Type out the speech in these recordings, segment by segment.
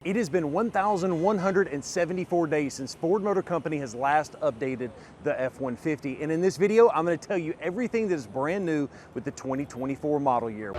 It has been 1,174 days since Ford Motor Company has last updated the F-150, and in this video I'm going to tell you everything that is brand new with the 2024 model year.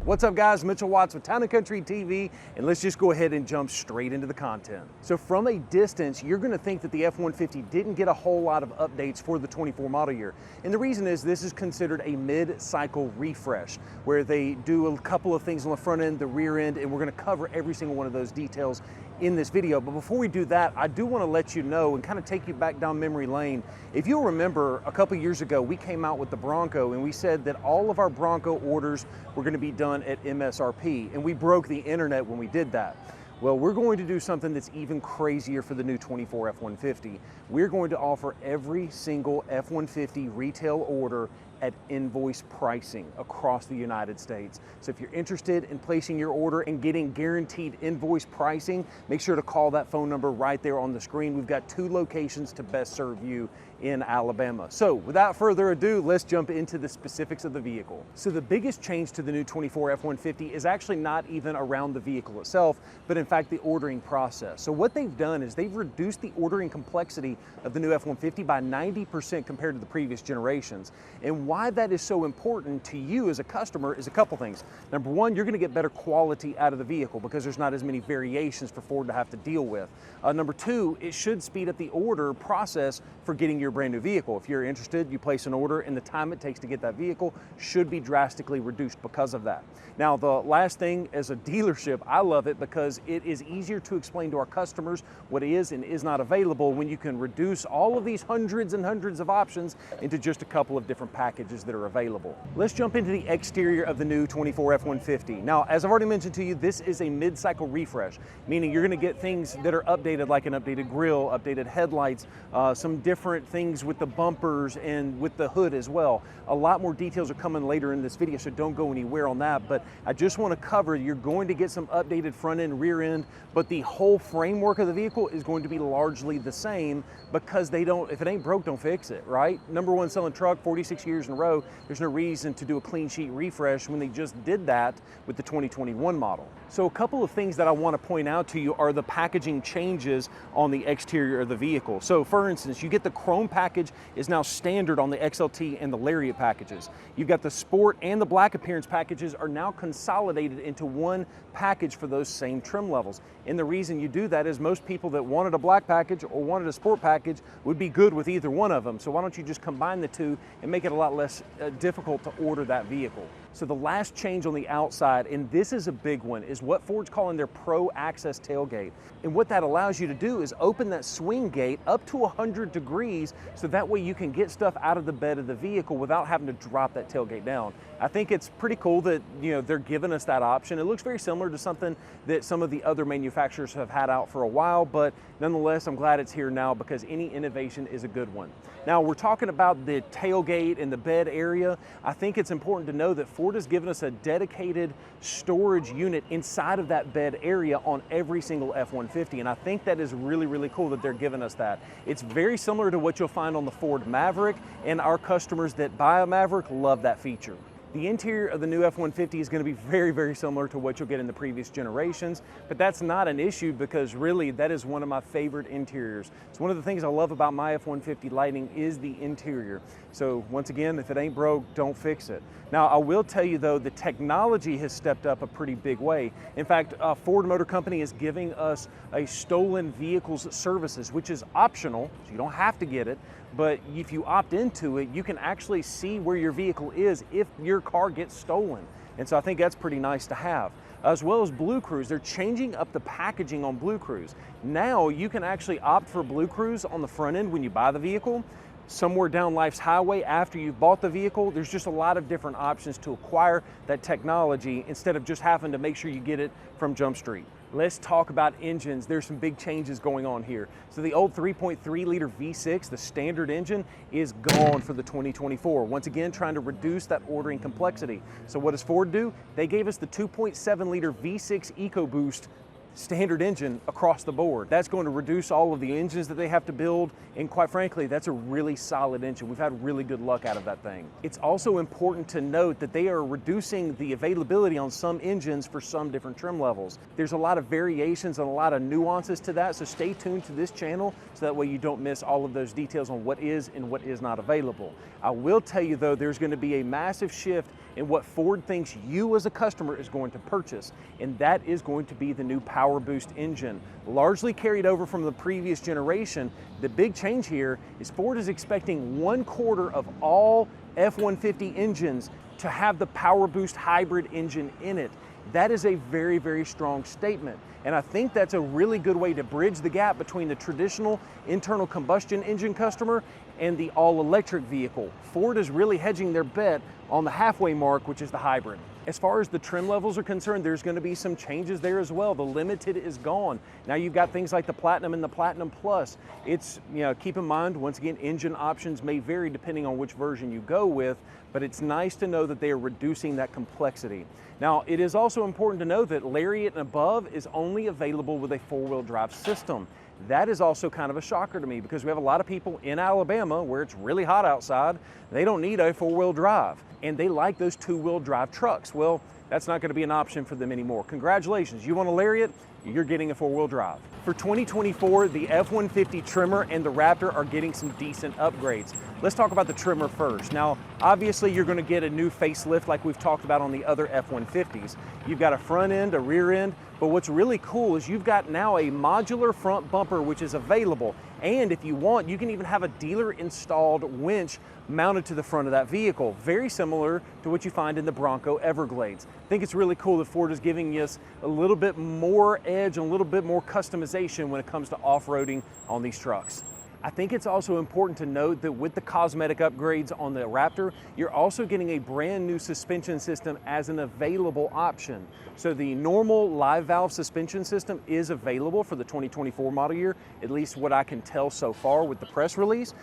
What's up guys, Mitchell Watts with Town & Country TV, and let's just go ahead and jump straight into the content. So from a distance, you're gonna think that the F-150 didn't get a whole lot of updates for the 24 model year. And the reason is this is considered a mid-cycle refresh, where they do a couple of things on the front end, the rear end, and we're gonna cover every single one of those details in this video. But before we do that, I do want to let you know and kind of take you back down memory lane. If you'll remember, a couple years ago, we came out with the Bronco and we said that all of our Bronco orders were going to be done at MSRP, and we broke the internet when we did that. Well, we're going to do something that's even crazier for the new 24 F-150. We're going to offer every single F-150 retail order at invoice pricing across the United States. So if you're interested in placing your order and getting guaranteed invoice pricing, make sure to call that phone number right there on the screen. We've got 2 locations to best serve you in Alabama. So without further ado, let's jump into the specifics of the vehicle. So the biggest change to the new 24 F-150 is actually not even around the vehicle itself, but in fact the ordering process. So what they've done is they've reduced the ordering complexity of the new F-150 by 90% compared to the previous generations. And why that is so important to you as a customer is a couple things. Number one, you're going to get better quality out of the vehicle because there's not as many variations for Ford to have to deal with. Number two, it should speed up the order process for getting your brand new vehicle. If you're interested, you place an order and the time it takes to get that vehicle should be drastically reduced because of that. Now, the last thing, as a dealership, I love it because it is easier to explain to our customers what is and is not available when you can reduce all of these hundreds and hundreds of options into just a couple of different packages that are available. Let's jump into the exterior of the new 24 F-150. Now, as I've already mentioned to you, this is a mid-cycle refresh, meaning you're going to get things that are updated, like an updated grille, updated headlights, some different things with the bumpers and with the hood as well. A lot more details are coming later in this video, so don't go anywhere on that, but I just want to cover, you're going to get some updated front end, rear end, but the whole framework of the vehicle is going to be largely the same because they don't, if it ain't broke, don't fix it, right? Number one selling truck, 46 years in a row, there's no reason to do a clean sheet refresh when they just did that with the 2021 model. So a couple of things that I want to point out to you are the packaging changes on the exterior of the vehicle. So for instance, you get the chrome package is now standard on the XLT and the Lariat packages. You've got the sport and the black appearance packages are now consolidated into one package for those same trim levels. And the reason you do that is most people that wanted a black package or wanted a sport package would be good with either one of them. So why don't you just combine the two and make it a lot less difficult to order that vehicle. So the last change on the outside, and this is a big one, is what Ford's calling their Pro Axis Tailgate. And what that allows you to do is open that swing gate up to 100 degrees so that way you can get stuff out of the bed of the vehicle without having to drop that tailgate down. I think it's pretty cool that they're giving us that option. It looks very similar to something that some of the other manufacturers have had out for a while, but nonetheless, I'm glad it's here now because any innovation is a good one. Now, we're talking about the tailgate and the bed area. I think it's important to know that Ford has given us a dedicated storage unit inside of that bed area on every single F-150, and I think that is really, really cool that they're giving us that. It's very similar to what you'll find on the Ford Maverick, and our customers that buy a Maverick love that feature. The interior of the new F-150 is going to be very, very similar to what you'll get in the previous generations, but that's not an issue because really that is one of my favorite interiors. It's one of the things I love about my F-150 Lightning is the interior. So once again, if it ain't broke, don't fix it. Now, I will tell you though, the technology has stepped up a pretty big way. In fact, Ford Motor Company is giving us a stolen vehicles services, which is optional, so you don't have to get it, but if you opt into it, you can actually see where your vehicle is if your car gets stolen. And so I think that's pretty nice to have. As well as Blue Cruise, they're changing up the packaging on Blue Cruise. Now you can actually opt for Blue Cruise on the front end when you buy the vehicle. Somewhere down life's highway after you've bought the vehicle, there's just a lot of different options to acquire that technology instead of just having to make sure you get it from Jump Street. Let's talk about engines. There's some big changes going on here. So the old 3.3 liter V6, the standard engine, is gone for the 2024. Once again, trying to reduce that ordering complexity. So what does Ford do? They gave us the 2.7 liter V6 EcoBoost standard engine across the board. That's going to reduce all of the engines that they have to build, and quite frankly, that's a really solid engine. We've had really good luck out of that thing. It's also important to note that they are reducing the availability on some engines for some different trim levels. There's a lot of variations and a lot of nuances to that, so stay tuned to this channel so that way you don't miss all of those details on what is and what is not available. I will tell you though, there's going to be a massive shift in what Ford thinks you as a customer is going to purchase, and that is going to be the new powerboost engine. Largely carried over from the previous generation, the big change here is Ford is expecting 1/4 of all F-150 engines to have the powerboost hybrid engine in it. That is a very, very strong statement. And I think that's a really good way to bridge the gap between the traditional internal combustion engine customer and the all-electric vehicle. Ford is really hedging their bet on the halfway mark, which is the hybrid. As far as the trim levels are concerned, there's going to be some changes there as well. The Limited is gone. Now you've got things like the Platinum and the Platinum Plus. It's, keep in mind, once again, engine options may vary depending on which version you go with, but it's nice to know that they are reducing that complexity. Now, it is also important to know that Lariat and above is only available with a four-wheel drive system. That is also kind of a shocker to me because we have a lot of people in Alabama where it's really hot outside. They don't need a four-wheel drive and they like those two-wheel drive trucks. Well, that's not going to be an option for them anymore. Congratulations, you want a Lariat? You're getting a four-wheel drive. For 2024, the F-150 Tremor and the Raptor are getting some decent upgrades. Let's talk about the Tremor first. Now, obviously you're going to get a new facelift like we've talked about on the other F-150s. You've got a front end, a rear end, but what's really cool is you've got now a modular front bumper which is available. And if you want, you can even have a dealer installed winch mounted to the front of that vehicle. Very similar to what you find in the Bronco Everglades. I think it's really cool that Ford is giving us a little bit more edge and a little bit more customization when it comes to off-roading on these trucks. I think it's also important to note that with the cosmetic upgrades on the Raptor, you're also getting a brand new suspension system as an available option. So the normal live valve suspension system is available for the 2024 model year, at least what I can tell so far with the press release.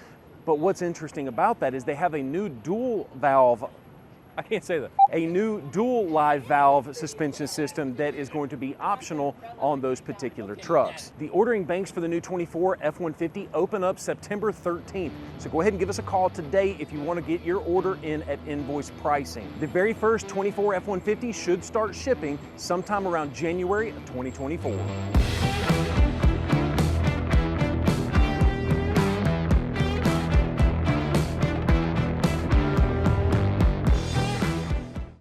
But what's interesting about that is they have a new dual live valve suspension system that is going to be optional on those particular trucks. The ordering banks for the new 24 F-150 open up September 13th. So go ahead and give us a call today if you want to get your order in at invoice pricing. The very first 24 F-150 should start shipping sometime around January of 2024.